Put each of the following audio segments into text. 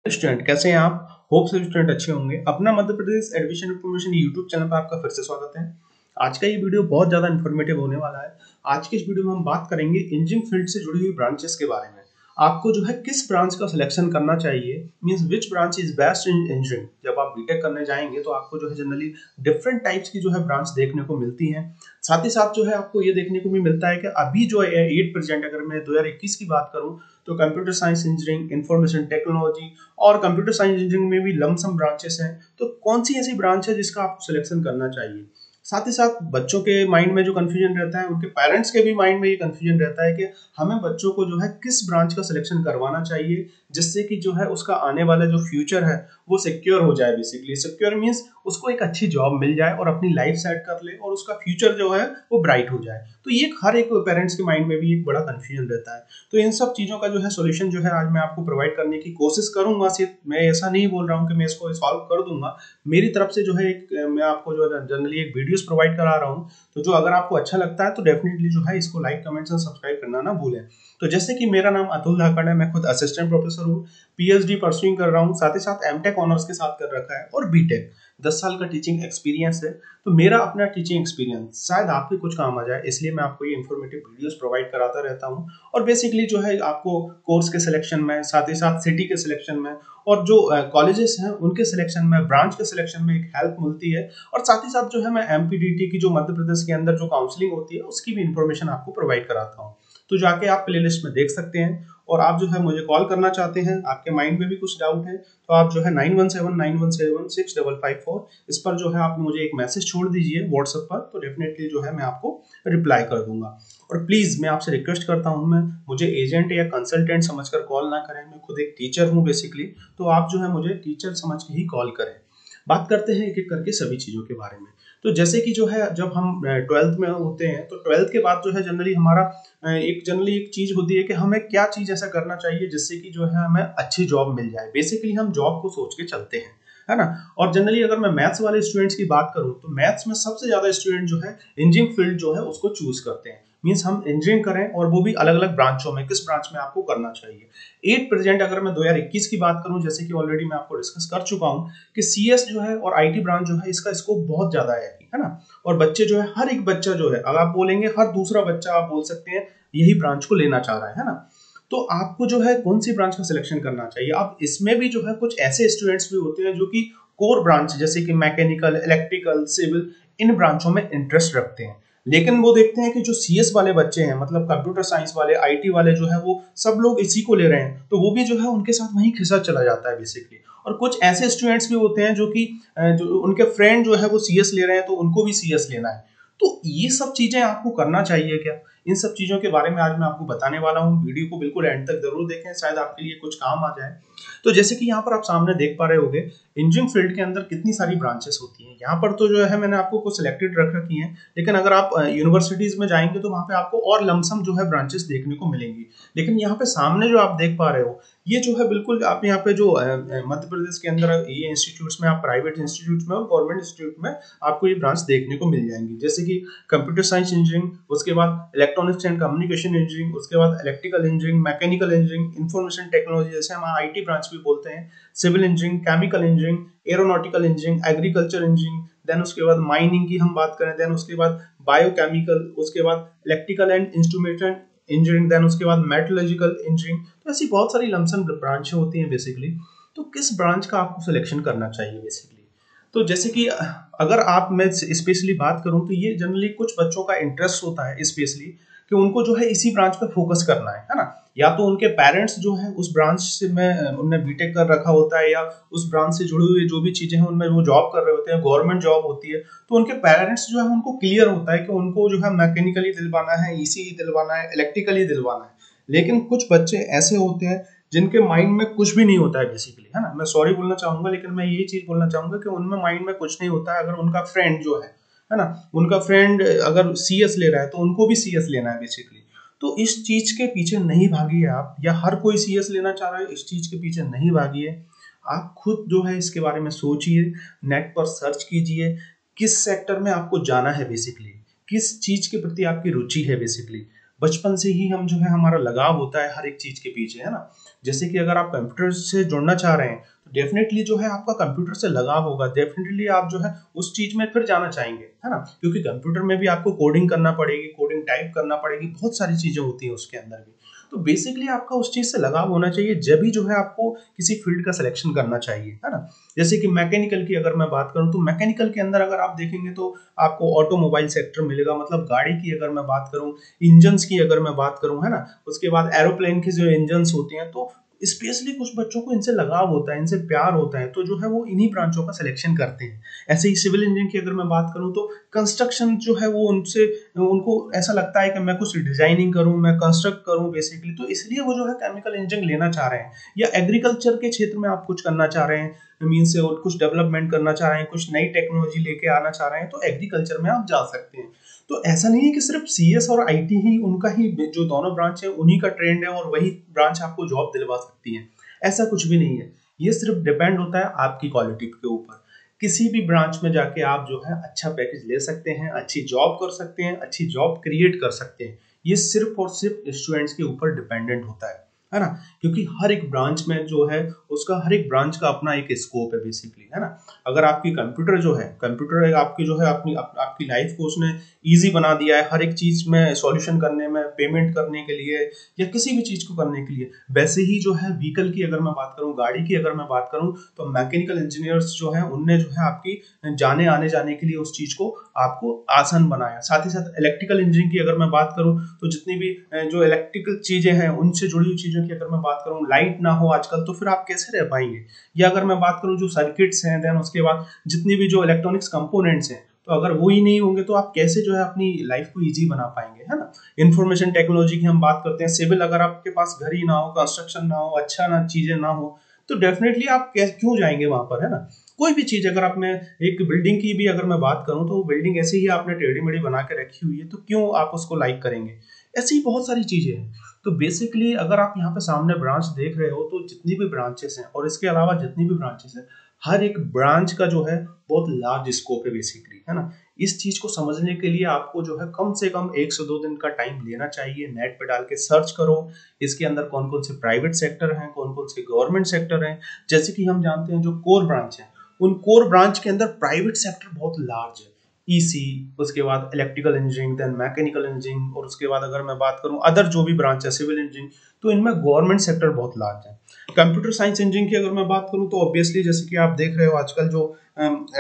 Student कैसे हैं आप? होप सभी स्टूडेंट अच्छे होंगे। अपना Madhya Pradesh admission information YouTube channel पर आपका फिर से स्वागत है। आज का ये वीडियो बहुत ज़्यादा इन्फॉर्मेटिव होने वाला है। आज के इस वीडियो में हम बात करेंगे इंजीनियरिंग फील्ड से जुड़ी हुई ब्रांचेस के बारे में। आपको जो है किस ब्रांच का सिलेक्शन करना चाहिए, means which branch is best in engineering. जब आप बीटेक करने जाएंगे तो आपको जो है जनरली डिफरेंट टाइप्स की जो है ब्रांच देखने को मिलती हैं। साथ ही साथ जो है आपको ये देखने को भी मिलता है कि अभी जो है 8% अगर मैं 2021 की बात करूं तो computer science engineering, information technology और कंप्यूटर साइंस इंजीनियरिंग में भी लमसम ब्रांचेस हैं। तो कौन सी ऐसी ब्रांच है जिसका आपको सिलेक्शन करना चाहिए? साथ ही साथ बच्चों के माइंड में जो कंफ्यूजन रहता है, उनके पेरेंट्स के भी माइंड में ये कंफ्यूजन रहता है कि हमें बच्चों को जो है किस ब्रांच का सिलेक्शन करवाना चाहिए जिससे कि जो है उसका आने वाला जो फ्यूचर है वो सिक्योर हो जाए। बेसिकली सिक्योर मींस उसको एक अच्छी जॉब मिल जाए और अपनी लाइफ सेट कर ले और उसका फ्यूचर जो है वो ब्राइट हो जाए। तो ये हर एक पेरेंट्स के माइंड में भी एक बड़ा कंफ्यूजन रहता है। तो इन सब चीज़ों का जो है सॉल्यूशन जो है आज मैं आपको प्रोवाइड करने की कोशिश करूंगा। सिर्फ मैं ऐसा नहीं बोल रहा हूँ कि मैं इसको सॉल्व कर दूंगा। मेरी तरफ से जो है एक मैं आपको जो है जनरली एक वीडियोस प्रोवाइड करा रहा हूँ। तो जो अगर आपको अच्छा लगता है तो डेफिनेटली जो है इसको लाइक, कमेंट्स और सब्सक्राइब करना ना भूलें। तो जैसे कि मेरा नाम अतुल धाकड़ है, मैं खुद असिस्टेंट प्रोफेसर हूँ, पीएचडी परस्यूइंग कर रहा हूँ, साथ ही साथ एमटेक ऑनर्स के साथ कर रखा है और बीटेक 10 साल का टीचिंग एक्सपीरियंस है। तो मेरा अपना टीचिंग एक्सपीरियंस शायद आपके कुछ काम आ जाए, इसलिए मैं आपको ये इन्फॉर्मेटिव वीडियोस प्रोवाइड कराता रहता हूँ। और बेसिकली जो है आपको कोर्स के सिलेक्शन में, साथ ही साथ सिटी के सिलेक्शन में और जो कॉलेजेस हैं उनके सिलेक्शन में, ब्रांच के सिलेक्शन में एक हेल्प मिलती है। और साथ ही साथ जो है मैं एमपीडीटी की जो मध्य प्रदेश के अंदर जो काउंसलिंग होती है उसकी भी इंफॉर्मेशन आपको प्रोवाइड कराता हूँ। तो जाके आप प्लेलिस्ट में देख सकते हैं। और आप जो है मुझे कॉल करना चाहते हैं, आपके माइंड में भी कुछ डाउट है तो आप जो है 9179176554 इस पर जो है आप मुझे एक मैसेज छोड़ दीजिए व्हाट्सएप पर। तो डेफिनेटली जो है मैं आपको रिप्लाई कर दूंगा। और प्लीज मैं आपसे रिक्वेस्ट करता हूं, मैं मुझे एजेंट या कंसल्टेंट समझकर कॉल ना करें। मैं खुद एक टीचर हूं बेसिकली, तो आप जो है मुझे टीचर समझ के ही कॉल करें। बात करते हैं एक एक करके सभी चीज़ों के बारे में। तो जैसे कि जो है जब हम 12th में होते हैं तो 12th के बाद जो है जनरली हमारा एक चीज़ होती है कि हमें क्या चीज़ ऐसा करना चाहिए जिससे कि जो है हमें अच्छी जॉब मिल जाए। बेसिकली हम जॉब को सोच के चलते हैं, है ना। और जनरली अगर मैं मैथ्स वाले स्टूडेंट्स की बात करूं तो मैथ्स में सबसे ज़्यादा स्टूडेंट जो है इंजीनियरिंग फील्ड जो है उसको चूज करते हैं। मीन्स हम इंजीनियरिंग करें और वो भी अलग अलग ब्रांचों में, किस ब्रांच में आपको करना चाहिए। 8% अगर मैं 2021 की बात करूं, जैसे कि ऑलरेडी मैं आपको डिस्कस कर चुका हूं कि सीएस जो है और आईटी ब्रांच जो है इसका स्कोप बहुत ज्यादा है ना। और बच्चे जो है, हर एक बच्चा जो है, अगर आप बोलेंगे हर दूसरा बच्चा आप बोल सकते हैं यही ब्रांच को लेना चाह रहा है ना। तो आपको जो है कौन सी ब्रांच का सिलेक्शन करना चाहिए। अब इसमें भी जो है कुछ ऐसे स्टूडेंट्स भी होते हैं जो कि कोर ब्रांच जैसे कि मैकेनिकल, इलेक्ट्रिकल, सिविल, इन ब्रांचों में इंटरेस्ट रखते हैं। लेकिन वो देखते हैं कि जो सीएस वाले बच्चे हैं, मतलब कंप्यूटर साइंस वाले, आईटी वाले जो है वो सब लोग इसी को ले रहे हैं, तो वो भी जो है उनके साथ वहीं खिसा चला जाता है बेसिकली। और कुछ ऐसे स्टूडेंट्स भी होते हैं जो कि जो उनके फ्रेंड जो है वो सीएस ले रहे हैं तो उनको भी सीएस लेना है। तो ये सब चीजें आपको करना चाहिए क्या? इन सब चीजों के बारे में आज मैं आपको बताने वाला हूँ। वीडियो को बिल्कुल एंड तक जरूर देखें, शायद आपके लिए कुछ काम आ जाए। तो जैसे कि यहाँ पर आप सामने देख पा रहे होंगे इंजीनियरिंग फील्ड के अंदर कितनी सारी ब्रांचेस होती हैं। यहाँ पर तो जो है मैंने आपको कुछ सिलेक्टेड रख रखी हैं, लेकिन अगर आप यूनिवर्सिटीज में जाएंगे तो वहाँ पे आपको और लमसम जो है ब्रांचेस देखने को मिलेंगी। लेकिन यहाँ पे सामने जो आप देख पा रहे हो ये जो है बिल्कुल आप यहाँ पे जो मध्य प्रदेश के अंदर ये इंस्टीट्यूट्स में, आप प्राइवेट इंस्टीट्यूट में और गवर्नमेंट इंस्टीट्यूट में आपको ये ब्रांच देखने को मिल जाएंगी। जैसे कि कंप्यूटर साइंस इंजीनियरिंग, उसके बाद इलेक्ट्रॉनिक्स एंड कम्युनिकेशन इंजीनियरिंग, उसके बाद electrical engineering, mechanical engineering, information technology जैसे हम आईटी ब्रांच भी बोलते हैं, civil engineering, chemical engineering, aeronautical engineering, agriculture engineering, then उसके बाद माइनिंग की हम बात करें, देन उसके बाद बायोकेमिकल, उसके बाद electrical and instrumentation engineering, then उसके बाद मेटलर्जिकल इंजीनियरिंग। तो ऐसी बहुत सारी लमसम ब्रांचें होती हैं बेसिकली। तो किस ब्रांच का आपको सिलेक्शन करना चाहिए बेसिकली? तो जैसे कि अगर आप, मैं स्पेशली बात करूं तो ये जनरली कुछ बच्चों का इंटरेस्ट होता है स्पेशली कि उनको जो है इसी ब्रांच पे फोकस करना है ना। या तो उनके पेरेंट्स जो है उस ब्रांच से में उनने बीटेक कर रखा होता है, या उस ब्रांच से जुड़ी हुई जो भी चीजें हैं उनमें वो जॉब कर रहे होते हैं, गवर्नमेंट जॉब होती है। तो उनके पेरेंट्स जो है उनको क्लियर होता है कि उनको जो है मैकेनिकली दिलवाना है, ईसीई दिलवाना है, इलेक्ट्रिकली दिलवाना है। लेकिन कुछ बच्चे ऐसे होते हैं जिनके माइंड में कुछ भी नहीं होता है बेसिकली, है ना। मैं सॉरी बोलना चाहूंगा लेकिन मैं यही चीज बोलना चाहूंगा कि उनमें माइंड में कुछ नहीं होता है। अगर उनका फ्रेंड जो है ना, उनका फ्रेंड अगर सीएस ले रहा है तो उनको भी सीएस लेना है बेसिकली। तो इस चीज के पीछे नहीं भागिए आप, या हर कोई सीएस लेना चाह रहा है इस चीज के पीछे नहीं भागिए। आप खुद जो है इसके बारे में सोचिए, नेट पर सर्च कीजिए किस सेक्टर में आपको जाना है बेसिकली, किस चीज के प्रति आपकी रुचि है बेसिकली। बचपन से ही हम जो है हमारा लगाव होता है हर एक चीज के पीछे, है ना। जैसे कि अगर आप कंप्यूटर से जुड़ना चाह रहे हैं तो डेफिनेटली जो है आपका कंप्यूटर से लगाव होगा, डेफिनेटली आप जो है उस चीज में फिर जाना चाहेंगे, है ना, क्योंकि कंप्यूटर में भी आपको कोडिंग करना पड़ेगी, कोडिंग टाइप करना पड़ेगी, बहुत सारी चीजें होती हैं उसके अंदर भी। तो बेसिकली आपका उस चीज से लगाव होना चाहिए जब भी जो है आपको किसी फील्ड का सिलेक्शन करना चाहिए, है ना। जैसे कि मैकेनिकल की अगर मैं बात करूं तो मैकेनिकल के अंदर अगर आप देखेंगे तो आपको ऑटोमोबाइल सेक्टर मिलेगा, मतलब गाड़ी की अगर मैं बात करूं, इंजन्स की अगर मैं बात करूं, है ना, उसके बाद एरोप्लेन की जो इंजन्स होते हैं, तो स्पेशली कुछ बच्चों को इनसे लगाव होता है, इनसे प्यार होता है, तो जो है वो इन्हीं ब्रांचों का सिलेक्शन करते हैं। ऐसे ही सिविल इंजीनियरिंग की अगर मैं बात करूं तो कंस्ट्रक्शन जो है वो उनसे, उनको ऐसा लगता है कि मैं कुछ डिजाइनिंग करूं, मैं कंस्ट्रक्ट करूं बेसिकली, तो इसलिए वो जो है केमिकल इंजीनियरिंग लेना चाह रहे हैं। या एग्रीकल्चर के क्षेत्र में आप कुछ करना चाह रहे हैं, मीन से और कुछ डेवलपमेंट करना चाह रहे हैं, कुछ नई टेक्नोलॉजी लेके आना चाह रहे हैं, तो एग्रीकल्चर में आप जा सकते हैं। तो ऐसा नहीं है कि सिर्फ सीएस और आईटी ही उनका ही जो दोनों ब्रांच है उन्हीं का ट्रेंड है और वही ब्रांच आपको जॉब दिलवा सकती है, ऐसा कुछ भी नहीं है। ये सिर्फ डिपेंड होता है आपकी क्वालिटी के ऊपर। किसी भी ब्रांच में जाके आप जो है अच्छा पैकेज ले सकते हैं, अच्छी जॉब कर सकते हैं, अच्छी जॉब क्रिएट कर सकते हैं। ये सिर्फ और सिर्फ स्टूडेंट्स के ऊपर डिपेंडेंट होता है ना, क्योंकि हर एक ब्रांच में जो है उसका हर एक ब्रांच का अपना एक स्कोप है बेसिकली, है ना। अगर आपकी कंप्यूटर जो है, कंप्यूटर आपकी जो है अपनी आपकी लाइफ को उसने इजी बना दिया है हर एक चीज में सॉल्यूशन करने में, पेमेंट करने के लिए या किसी भी चीज को करने के लिए। वैसे ही जो है व्हीकल की अगर मैं बात करूं, गाड़ी की अगर मैं बात करूं, तो मैकेनिकल इंजीनियर्स जो है उनने जो है आपकी जाने आने जाने के लिए उस चीज को आपको आसान बनाया। साथ ही साथ इलेक्ट्रिकल इंजीनियरिंग की अगर मैं बात करूं तो जितनी भी जो इलेक्ट्रिकल चीजें हैं उनसे जुड़ी हुई चीजों की अगर मैं बात करूं, लाइट ना हो आजकल तो फिर आप कैसे रह पाएंगे। या अगर मैं बात करूं जो सर्किट्स हैं, देन उसके बाद जितनी भी जो इलेक्ट्रॉनिक्स कंपोनेंट्स हैं, तो अगर वो ही नहीं होंगे तो आप कैसे जो है अपनी लाइफ को इजी बना पाएंगे, है ना। इंफॉर्मेशन टेक्नोलॉजी की हम बात करते हैं, सिविल अगर आपके पास घर ही ना हो, कंस्ट्रक्शन ना हो, अच्छा ना चीजें ना हो, तो डेफिनेटली आप क्यों जाएंगे वहां पर, है ना। कोई भी चीज अगर आपने एक बिल्डिंग की भी अगर मैं बात करूं तो वो बिल्डिंग ऐसे ही आपने टेढ़ी मेढ़ी बना के रखी हुई है, तो क्यों आप उसको लाइक करेंगे। ऐसी ही बहुत सारी चीजें हैं। तो बेसिकली अगर आप यहाँ पे सामने ब्रांच देख रहे हो तो जितनी भी ब्रांचेस हैं और इसके अलावा जितनी भी ब्रांचेस हैं, हर एक ब्रांच का जो है बहुत लार्ज स्कोप है बेसिकली, है ना। इस चीज को समझने के लिए आपको जो है कम से कम 1 से 2 दिन का टाइम लेना चाहिए। नेट पे डाल के सर्च करो इसके अंदर कौन कौन से प्राइवेट सेक्टर हैं, कौन कौन से गवर्नमेंट सेक्टर हैं। जैसे कि हम जानते हैं जो कोर ब्रांच है, उन कोर ब्रांच के अंदर प्राइवेट सेक्टर बहुत लार्ज है। ईसी, उसके बाद electrical engineering, then mechanical engineering, और उसके बाद अगर मैं बात करूं अदर जो भी ब्रांच है सिविल इंजीनियरिंग, तो इनमें गवर्नमेंट सेक्टर बहुत लार्ज है। कंप्यूटर साइंस इंजीनियरिंग की अगर मैं बात करूं तो ऑब्वियसली जैसे कि आप देख रहे हो आजकल जो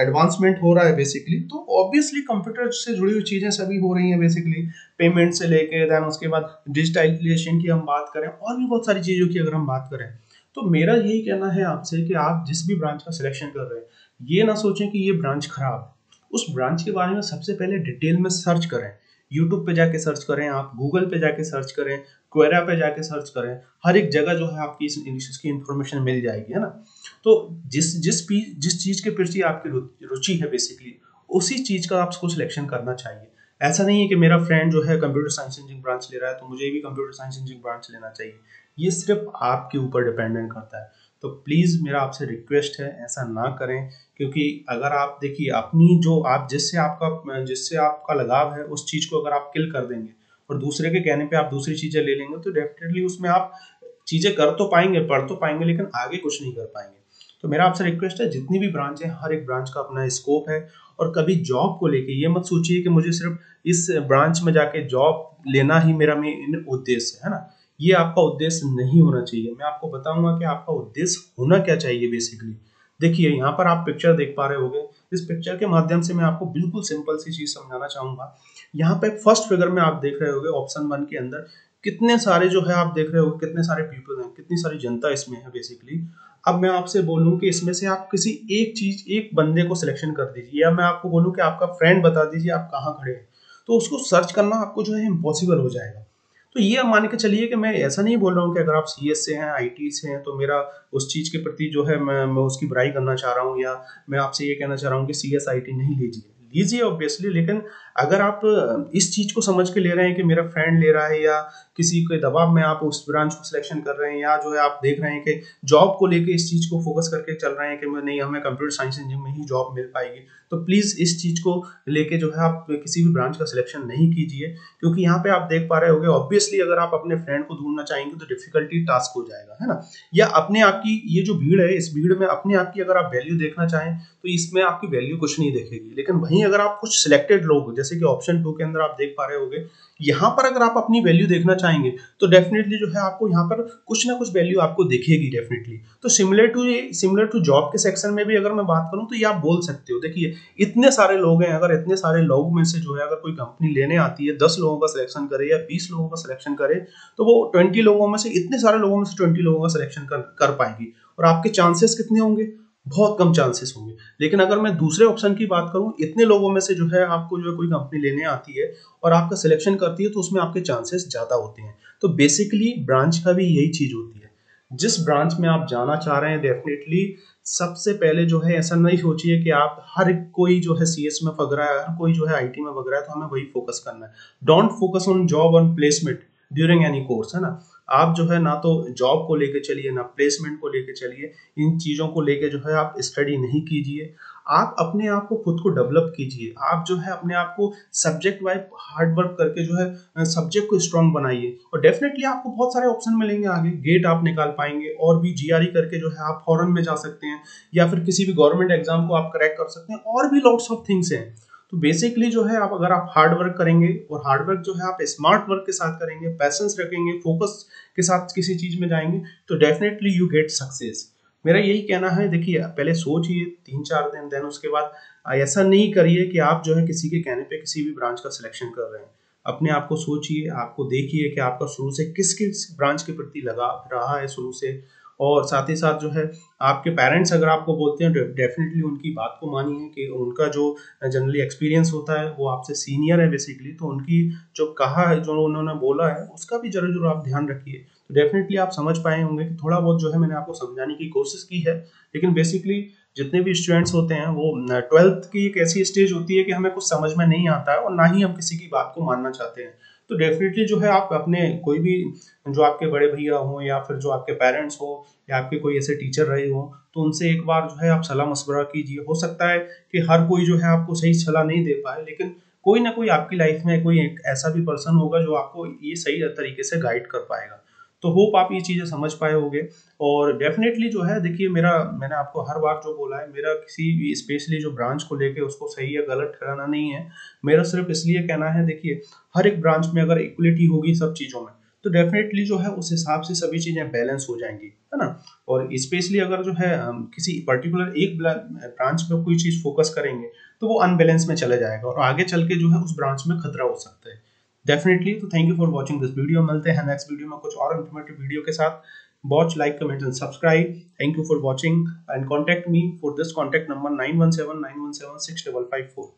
एडवांसमेंट हो रहा है बेसिकली, तो ऑब्वियसली कंप्यूटर से जुड़ी हुई चीजें सभी हो रही हैं बेसिकली, पेमेंट से लेके, देन उसके बाद डिजिटलाइजेशन की हम बात करें और भी बहुत सारी चीजों की अगर हम बात करें। तो मेरा यही कहना है आपसे कि आप जिस भी ब्रांच का सिलेक्शन कर रहे हैं, ये ना सोचें कि ये ब्रांच खराब है। उस ब्रांच के बारे में सबसे पहले डिटेल में सर्च करें, यूट्यूब पे जाके सर्च करें, आप गूगल पे जाके सर्च करें, क्वेरा पे जाके सर्च करें, हर एक जगह जो है आपकी इसकी इन्फॉर्मेशन मिल जाएगी, है ना। तो जिस चीज के प्रति आपकी रुचि है बेसिकली, उसी चीज का आपको सिलेक्शन करना चाहिए। ऐसा नहीं है कि मेरा फ्रेंड जो है कंप्यूटर साइंस इंजीनियरिंग ब्रांच ले रहा है तो मुझे भी कंप्यूटर साइंस इंजीनियरिंग ब्रांच लेना चाहिए। ये सिर्फ आपके ऊपर डिपेंडेंट करता है। तो प्लीज मेरा आपसे रिक्वेस्ट है ऐसा ना करें, क्योंकि अगर आप देखिए अपनी जो आप जिससे आपका लगाव है उस चीज को अगर आप किल कर देंगे और दूसरे के कहने पे आप दूसरी चीजें ले लेंगे, तो डेफिनेटली उसमें आप चीजें कर तो पाएंगे, पढ़ तो पाएंगे, लेकिन आगे कुछ नहीं कर पाएंगे। तो मेरा आपसे रिक्वेस्ट है, जितनी भी ब्रांच है हर एक ब्रांच का अपना स्कोप है। और कभी जॉब को लेके ये मत सोचिए कि मुझे सिर्फ इस ब्रांच में जाके जॉब लेना ही मेरा मेन उद्देश्य है ना। ये आपका उद्देश्य नहीं होना चाहिए। मैं आपको बताऊंगा कि आपका उद्देश्य होना क्या चाहिए बेसिकली। देखिए यहाँ पर आप पिक्चर देख पा रहे होंगे, इस पिक्चर के माध्यम से मैं आपको बिल्कुल सिंपल सी चीज समझाना चाहूंगा। यहाँ पे फर्स्ट फिगर में आप देख रहे होंगे ऑप्शन 1 के अंदर कितने सारे जो है आप देख रहे हो कितने सारे पीपल हैं, कितनी सारी जनता इसमें है बेसिकली। अब मैं आपसे बोलूं कि इसमें से आप किसी एक बंदे को सिलेक्शन कर दीजिए, या मैं आपको बोलूं कि आपका फ्रेंड बता दीजिए आप कहाँ खड़े हैं, तो उसको सर्च करना आपको जो है इम्पॉसिबल हो जाएगा। तो ये आप मान के चलिए कि मैं ऐसा नहीं बोल रहा हूँ कि अगर आप सीएस से हैं, आईटी से हैं, तो मेरा उस चीज के प्रति जो है मैं उसकी बुराई करना चाह रहा हूँ, या मैं आपसे ये कहना चाह रहा हूँ कि सीएस आईटी नहीं लीजिए। कीजिए ऑब्वियसली, लेकिन अगर आप इस चीज को समझ के ले रहे हैं कि मेरा फ्रेंड ले रहा है या किसी के दबाव में आप उस ब्रांच को सिलेक्शन कर रहे हैं, या जो है आप देख रहे हैं कि जॉब को लेके इस चीज को फोकस करके चल रहे हैं कि नहीं हमें कंप्यूटर साइंस इंजीनियरिंग में ही जॉब मिल पाएगी, तो प्लीज इस चीज को लेके जो है आप किसी भी ब्रांच का सिलेक्शन नहीं कीजिए। क्योंकि यहाँ पे आप देख पा रहे होंगे ऑब्वियसली अगर आप अपने फ्रेंड को ढूंढना चाहेंगे तो डिफिकल्टी टास्क हो जाएगा, है ना। या अपने आप की ये जो भीड़ है, इस भीड़ में अपने आप की अगर आप वैल्यू देखना चाहें तो इसमें आपकी वैल्यू कुछ नहीं देखेगी। लेकिन वहीं अगर आप कुछ सिलेक्टेड लोग, जैसे कि ऑप्शन 2 के अंदर आप देख पा रहे होंगे, यहाँ पर अगर आप अपनी वैल्यू देखना चाहेंगे तो डेफिनेटली जो है आपको यहाँ पर कुछ ना कुछ वैल्यू आपको दिखेगी डेफिनेटली। तो सिमिलर टू जॉब के सेक्शन में भी अगर मैं बात करूं तो ये आप बोल सकते हो, देखिए इतने सारे लोग हैं, अगर इतने सारे लोग में से जो है अगर कोई कंपनी लेने आती है 10 लोगों का सिलेक्शन करे या 20 लोगों का सिलेक्शन करे, तो वो 20 लोगों में से, इतने सारे लोगों में से 20 लोगों का सिलेक्शन कर पाएगी। और आपके चांसेस कितने होंगे? बहुत कम चांसेस होंगे। लेकिन अगर मैं दूसरे ऑप्शन की बात करूं, इतने लोगों में से जो है आपको जो है कोई कंपनी लेने आती है और आपका सिलेक्शन करती है, तो उसमें आपके चांसेस ज्यादा होते हैं। तो बेसिकली ब्रांच का भी यही चीज होती है। जिस ब्रांच में आप जाना चाह रहे हैं डेफिनेटली सबसे पहले जो है ऐसा नहीं सोचिए कि आप हर कोई जो है सीएस में पग रहा है, हर कोई जो है आईटी में पग रहा है तो हमें वही फोकस करना है। Don't focus on job on placement during any course, है ना। आप जो है ना तो जॉब को लेके चलिए ना प्लेसमेंट को लेके चलिए, इन चीजों को लेके जो है आप स्टडी नहीं कीजिए। आप अपने आप को खुद को डेवलप कीजिए। आप जो है अपने आप को सब्जेक्ट वाइज हार्ड वर्क करके जो है सब्जेक्ट को स्ट्रांग बनाइए, और डेफिनेटली आपको बहुत सारे ऑप्शन मिलेंगे आगे। गेट आप निकाल पाएंगे, और भी जीआरई करके जो है आप फॉरेन में जा सकते हैं, या फिर किसी भी गवर्नमेंट एग्जाम को आप क्रैक कर सकते हैं, और भी लॉट्स ऑफ थिंग्स हैं। तो बेसिकली जो है आप अगर आप हार्ड वर्क करेंगे, और हार्ड वर्क जो है आप स्मार्ट वर्क के साथ करेंगे, पैशंस रखेंगे, फोकस के साथ किसी चीज में जाएंगे, तो डेफिनेटली यू गेट सक्सेस। मेरा यही कहना है। देखिए पहले सोचिए 3-4 दिन, देन उसके बाद ऐसा नहीं करिए कि आप जो है किसी के कहने पे किसी भी ब्रांच का सिलेक्शन कर रहे हैं। अपने आप को सोचिए, आपको देखिए कि आपका शुरू से किस किस ब्रांच के प्रति लगा रहा है शुरू से, और साथ ही साथ जो है आपके पेरेंट्स अगर आपको बोलते हैं डेफिनेटली उनकी बात को मानिए कि उनका जो जनरली एक्सपीरियंस होता है वो आपसे सीनियर है बेसिकली, तो उनकी जो कहा है, जो उन्होंने बोला है, उसका भी जरूर आप ध्यान रखिए। तो डेफिनेटली आप समझ पाए होंगे कि थोड़ा बहुत जो है मैंने आपको समझाने की कोशिश की है। लेकिन बेसिकली जितने भी स्टूडेंट्स होते हैं वो 12th की एक ऐसी स्टेज होती है कि हमें कुछ समझ में नहीं आता है, और ना ही हम किसी की बात को मानना चाहते हैं। तो डेफिनेटली जो है आप अपने कोई भी जो आपके बड़े भैया हों, या फिर जो आपके पेरेंट्स हो, या आपके कोई ऐसे टीचर रहे हो, तो उनसे एक बार जो है आप सलाह मशवरा कीजिए। हो सकता है कि हर कोई जो है आपको सही सलाह नहीं दे पाए, लेकिन कोई ना कोई आपकी लाइफ में कोई एक ऐसा भी पर्सन होगा जो आपको ये सही तरीके से गाइड कर पाएगा। तो होप आप ये चीजें समझ पाए होंगे। और डेफिनेटली जो है देखिए मैंने आपको हर बार जो बोला है, मेरा किसी भी स्पेशली जो ब्रांच को लेके उसको सही या गलत ठहराना नहीं है। मेरा सिर्फ इसलिए कहना है, देखिए हर एक ब्रांच में अगर इक्वलिटी होगी सब चीजों में, तो डेफिनेटली जो है उस हिसाब से सभी चीजें बैलेंस हो जाएंगी, है ना। और स्पेशली अगर जो है किसी पर्टिकुलर एक ब्रांच पे कोई चीज फोकस करेंगे तो वो अनबैलेंस में चले जाएगा, और आगे चल के जो है उस ब्रांच में खतरा हो सकता है डेफिनेटली। तो thank you for watching this video. मिलते हैं नेक्स्ट वीडियो में कुछ और इन्फॉर्मेटिव वीडियो के साथ। Watch, like, comment and subscribe. Thank you for watching and contact me for this contact number 9179176554।